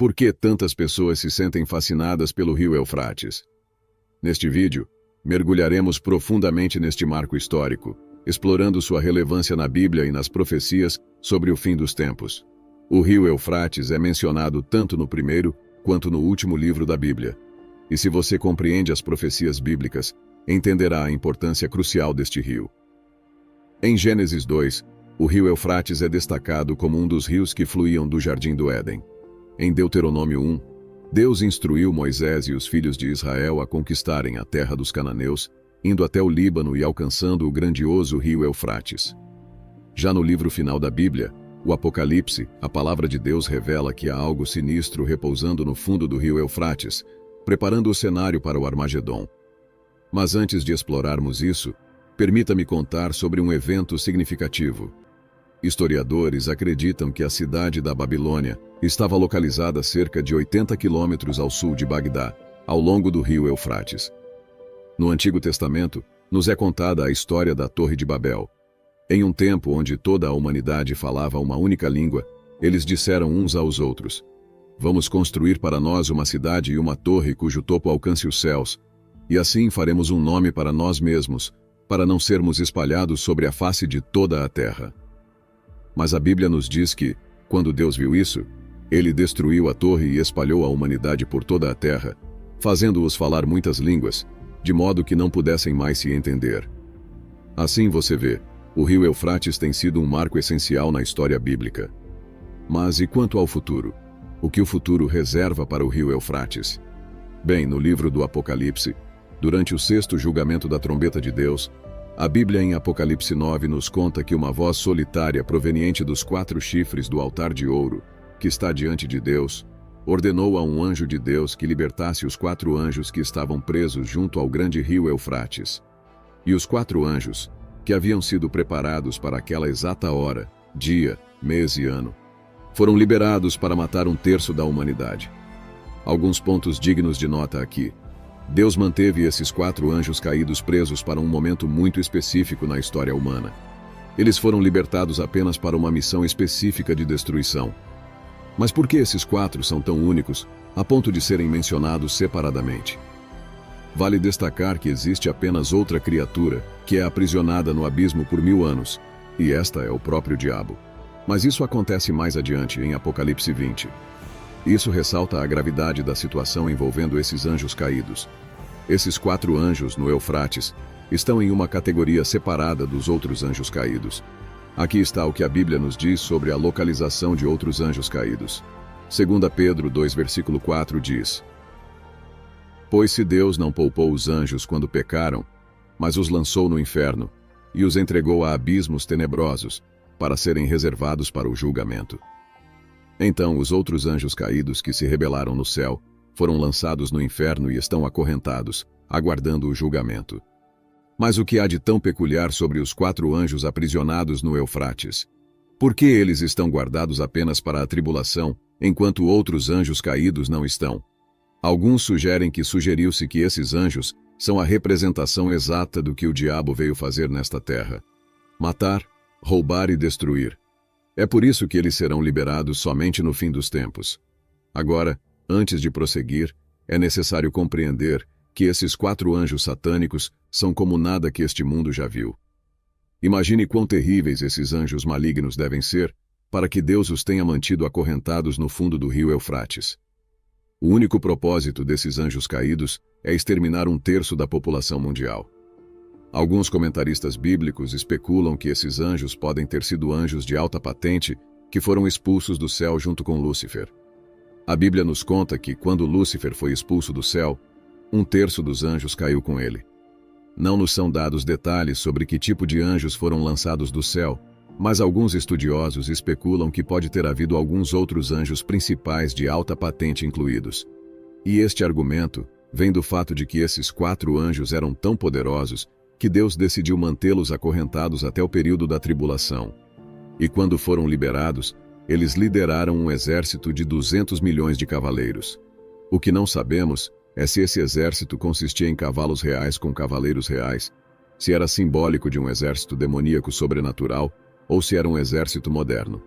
Por que tantas pessoas se sentem fascinadas pelo rio Eufrates? Neste vídeo, mergulharemos profundamente neste marco histórico, explorando sua relevância na Bíblia e nas profecias sobre o fim dos tempos. O rio Eufrates é mencionado tanto no primeiro quanto no último livro da Bíblia. E se você compreende as profecias bíblicas, entenderá a importância crucial deste rio. Em Gênesis 2, o rio Eufrates é destacado como um dos rios que fluíam do Jardim do Éden. Em Deuteronômio 1, Deus instruiu Moisés e os filhos de Israel a conquistarem a terra dos cananeus, indo até o Líbano e alcançando o grandioso rio Eufrates. Já no livro final da Bíblia, o Apocalipse, a palavra de Deus revela que há algo sinistro repousando no fundo do rio Eufrates, preparando o cenário para o Armagedom. Mas antes de explorarmos isso, permita-me contar sobre um evento significativo. Historiadores acreditam que a cidade da Babilônia estava localizada a cerca de 80 quilômetros ao sul de Bagdá, ao longo do rio Eufrates. No Antigo Testamento, nos é contada a história da Torre de Babel. Em um tempo onde toda a humanidade falava uma única língua, eles disseram uns aos outros: "Vamos construir para nós uma cidade e uma torre cujo topo alcance os céus, e assim faremos um nome para nós mesmos, para não sermos espalhados sobre a face de toda a terra." Mas a Bíblia nos diz que, quando Deus viu isso, ele destruiu a torre e espalhou a humanidade por toda a terra, fazendo-os falar muitas línguas, de modo que não pudessem mais se entender. Assim você vê, o rio Eufrates tem sido um marco essencial na história bíblica. Mas e quanto ao futuro? O que o futuro reserva para o rio Eufrates? Bem, no livro do Apocalipse, durante o sexto julgamento da trombeta de Deus, a Bíblia em Apocalipse 9 nos conta que uma voz solitária proveniente dos 4 chifres do altar de ouro, que está diante de Deus, ordenou a um anjo de Deus que libertasse os 4 anjos que estavam presos junto ao grande rio Eufrates. E os 4 anjos, que haviam sido preparados para aquela exata hora, dia, mês e ano, foram liberados para matar 1/3 da humanidade. Alguns pontos dignos de nota aqui. Deus manteve esses 4 anjos caídos presos para um momento muito específico na história humana. Eles foram libertados apenas para uma missão específica de destruição. Mas por que esses 4 são tão únicos, a ponto de serem mencionados separadamente? Vale destacar que existe apenas outra criatura, que é aprisionada no abismo por 1000 anos, e esta é o próprio diabo. Mas isso acontece mais adiante, em Apocalipse 20. Isso ressalta a gravidade da situação envolvendo esses anjos caídos. Esses 4 anjos no Eufrates estão em uma categoria separada dos outros anjos caídos. Aqui está o que a Bíblia nos diz sobre a localização de outros anjos caídos. 2 Pedro 2, versículo 4 diz: "Pois se Deus não poupou os anjos quando pecaram, mas os lançou no inferno, e os entregou a abismos tenebrosos, para serem reservados para o julgamento." Então os outros anjos caídos que se rebelaram no céu foram lançados no inferno e estão acorrentados, aguardando o julgamento. Mas o que há de tão peculiar sobre os 4 anjos aprisionados no Eufrates? Por que eles estão guardados apenas para a tribulação, enquanto outros anjos caídos não estão? Alguns sugerem que sugeriu-se que esses anjos são a representação exata do que o diabo veio fazer nesta terra: matar, roubar e destruir. É por isso que eles serão liberados somente no fim dos tempos. Agora, antes de prosseguir, é necessário compreender que esses 4 anjos satânicos são como nada que este mundo já viu. Imagine quão terríveis esses anjos malignos devem ser, para que Deus os tenha mantido acorrentados no fundo do rio Eufrates. O único propósito desses anjos caídos é exterminar 1/3 da população mundial. Alguns comentaristas bíblicos especulam que esses anjos podem ter sido anjos de alta patente que foram expulsos do céu junto com Lúcifer. A Bíblia nos conta que, quando Lúcifer foi expulso do céu, 1/3 dos anjos caiu com ele. Não nos são dados detalhes sobre que tipo de anjos foram lançados do céu, mas alguns estudiosos especulam que pode ter havido alguns outros anjos principais de alta patente incluídos. E este argumento vem do fato de que esses 4 anjos eram tão poderosos que Deus decidiu mantê-los acorrentados até o período da tribulação. E quando foram liberados, eles lideraram um exército de 200 milhões de cavaleiros. O que não sabemos é se esse exército consistia em cavalos reais com cavaleiros reais, se era simbólico de um exército demoníaco sobrenatural ou se era um exército moderno.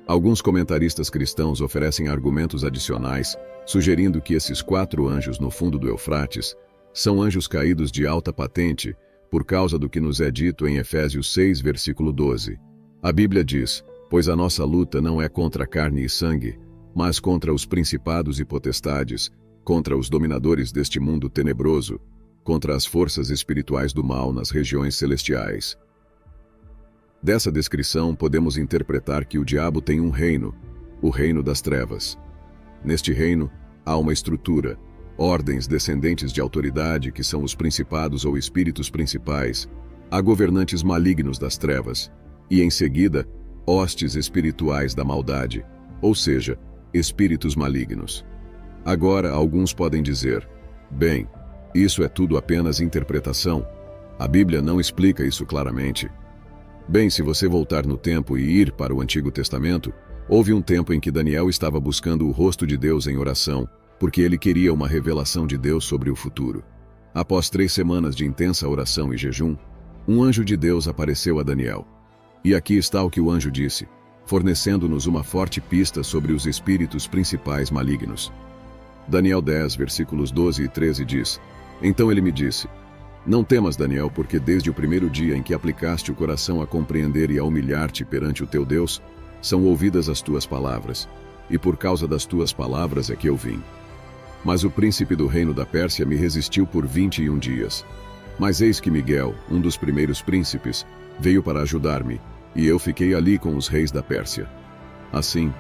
Alguns comentaristas cristãos oferecem argumentos adicionais, sugerindo que esses 4 anjos no fundo do Eufrates são anjos caídos de alta patente, por causa do que nos é dito em Efésios 6, versículo 12. A Bíblia diz: pois a nossa luta não é contra carne e sangue, mas contra os principados e potestades, contra os dominadores deste mundo tenebroso, contra as forças espirituais do mal nas regiões celestiais. Dessa descrição, podemos interpretar que o diabo tem um reino, o reino das trevas. Neste reino, há uma estrutura, ordens descendentes de autoridade que são os principados ou espíritos principais, há governantes malignos das trevas, e em seguida, hostes espirituais da maldade, ou seja, espíritos malignos. Agora, alguns podem dizer: bem, isso é tudo apenas interpretação. A Bíblia não explica isso claramente. Bem, se você voltar no tempo e ir para o Antigo Testamento, houve um tempo em que Daniel estava buscando o rosto de Deus em oração, porque ele queria uma revelação de Deus sobre o futuro. Após 3 semanas de intensa oração e jejum, um anjo de Deus apareceu a Daniel. E aqui está o que o anjo disse, fornecendo-nos uma forte pista sobre os espíritos principais malignos. Daniel 10, versículos 12 e 13 diz: então ele me disse: não temas, Daniel, porque desde o primeiro dia em que aplicaste o coração a compreender e a humilhar-te perante o teu Deus, são ouvidas as tuas palavras, e por causa das tuas palavras é que eu vim. Mas o príncipe do reino da Pérsia me resistiu por 21 dias. Mas eis que Miguel, um dos primeiros príncipes, veio para ajudar-me, e eu fiquei ali com os reis da Pérsia. Assim,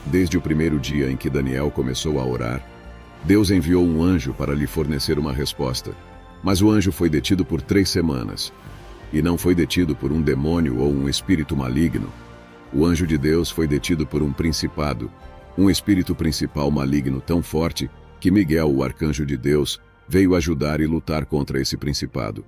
desde o primeiro dia em que Daniel começou a orar, Deus enviou um anjo para lhe fornecer uma resposta. Mas o anjo foi detido por 3 semanas. E não foi detido por um demônio ou um espírito maligno. O anjo de Deus foi detido por um principado, um espírito principal maligno tão forte que Miguel, o arcanjo de Deus, veio ajudar e lutar contra esse principado.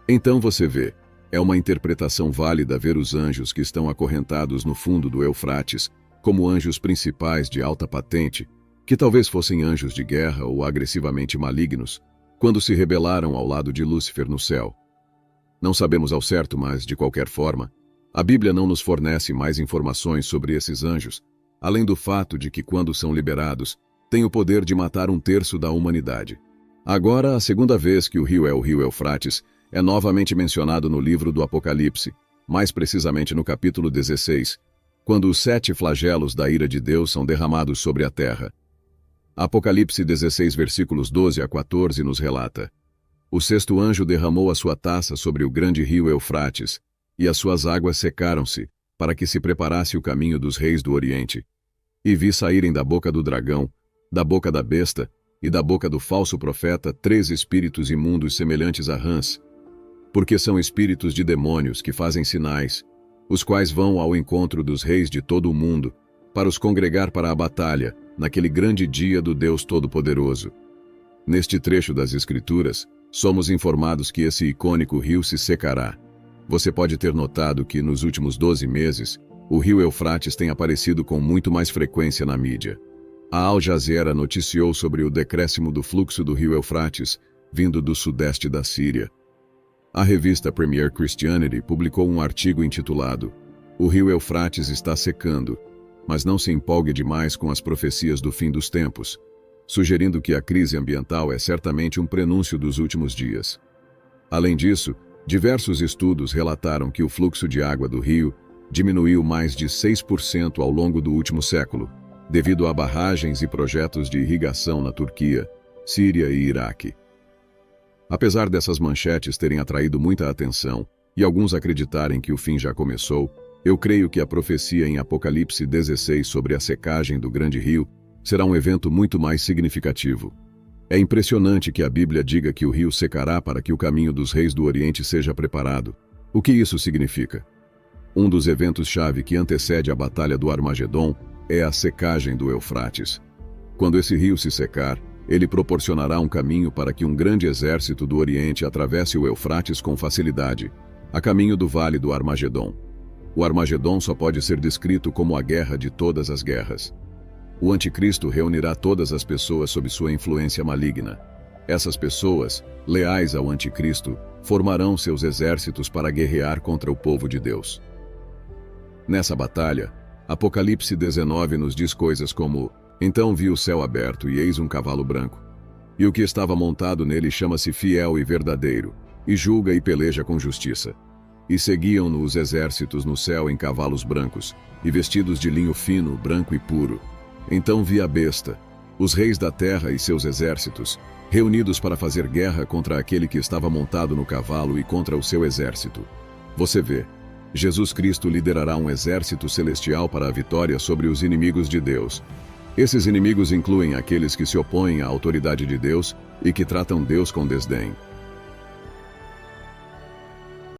Então você vê, é uma interpretação válida ver os anjos que estão acorrentados no fundo do Eufrates como anjos principais de alta patente, que talvez fossem anjos de guerra ou agressivamente malignos, quando se rebelaram ao lado de Lúcifer no céu. Não sabemos ao certo, mas, de qualquer forma, a Bíblia não nos fornece mais informações sobre esses anjos, além do fato de que, quando são liberados, têm o poder de matar 1/3 da humanidade. Agora, a segunda vez que o rio Eufrates é novamente mencionado no livro do Apocalipse, mais precisamente no capítulo 16, quando os 7 flagelos da ira de Deus são derramados sobre a terra. Apocalipse 16, versículos 12 a 14 nos relata: o 6º anjo derramou a sua taça sobre o grande rio Eufrates, e as suas águas secaram-se, para que se preparasse o caminho dos reis do Oriente. E vi saírem da boca do dragão, da boca da besta e da boca do falso profeta 3 espíritos imundos semelhantes a rãs, porque são espíritos de demônios que fazem sinais, os quais vão ao encontro dos reis de todo o mundo, para os congregar para a batalha, naquele grande dia do Deus Todo-Poderoso. Neste trecho das Escrituras, somos informados que esse icônico rio se secará. Você pode ter notado que, nos últimos 12 meses, o rio Eufrates tem aparecido com muito mais frequência na mídia. A Al Jazeera noticiou sobre o decréscimo do fluxo do rio Eufrates, vindo do sudeste da Síria. A revista Premier Christianity publicou um artigo intitulado "O rio Eufrates está secando, mas não se empolgue demais com as profecias do fim dos tempos", sugerindo que a crise ambiental é certamente um prenúncio dos últimos dias. Além disso, diversos estudos relataram que o fluxo de água do rio diminuiu mais de 6% ao longo do último século, devido a barragens e projetos de irrigação na Turquia, Síria e Iraque. Apesar dessas manchetes terem atraído muita atenção e alguns acreditarem que o fim já começou, eu creio que a profecia em Apocalipse 16 sobre a secagem do grande rio será um evento muito mais significativo. É impressionante que a Bíblia diga que o rio secará para que o caminho dos reis do Oriente seja preparado. O que isso significa? Um dos eventos-chave que antecede a Batalha do Armagedon é a secagem do Eufrates. Quando esse rio se secar, ele proporcionará um caminho para que um grande exército do Oriente atravesse o Eufrates com facilidade, a caminho do Vale do Armagedon. O Armagedon só pode ser descrito como a guerra de todas as guerras. O Anticristo reunirá todas as pessoas sob sua influência maligna. Essas pessoas, leais ao Anticristo, formarão seus exércitos para guerrear contra o povo de Deus. Nessa batalha, Apocalipse 19 nos diz coisas como: Então vi o céu aberto e eis um cavalo branco. E o que estava montado nele chama-se Fiel e Verdadeiro, e julga e peleja com justiça. E seguiam-no os exércitos no céu em cavalos brancos, e vestidos de linho fino, branco e puro. Então vi a besta, os reis da terra e seus exércitos, reunidos para fazer guerra contra aquele que estava montado no cavalo e contra o seu exército. Você vê, Jesus Cristo liderará um exército celestial para a vitória sobre os inimigos de Deus. Esses inimigos incluem aqueles que se opõem à autoridade de Deus e que tratam Deus com desdém.